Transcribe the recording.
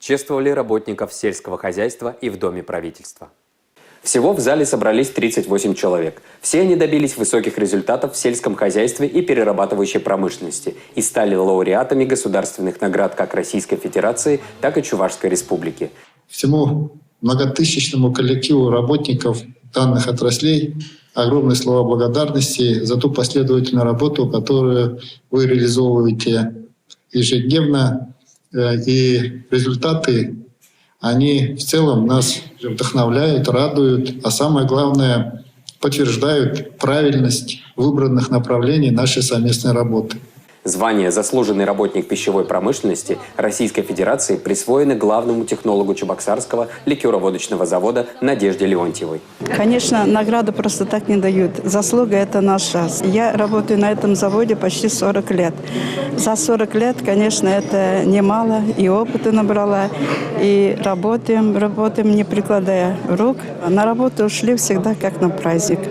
чествовали работников сельского хозяйства и в Доме правительства. Всего в зале собрались 38 человек. Все они добились высоких результатов в сельском хозяйстве и перерабатывающей промышленности и стали лауреатами государственных наград как Российской Федерации, так и Чувашской Республики. Всему многотысячному коллективу работников данных отраслей огромные слова благодарности за ту последовательную работу, которую вы реализовываете ежедневно. И результаты, они в целом нас вдохновляют, радуют, а самое главное, подтверждают правильность выбранных направлений нашей совместной работы. Звание «Заслуженный работник пищевой промышленности» Российской Федерации присвоено главному технологу Чебоксарского ликероводочного завода Надежде Леонтьевой. Конечно, награду просто так не дают. Заслуга – это наша. Я работаю на этом заводе почти 40 лет. За 40 лет, конечно, это немало. И опыта набрала, и работаем, не прикладая рук. На работу ушли всегда как на праздник.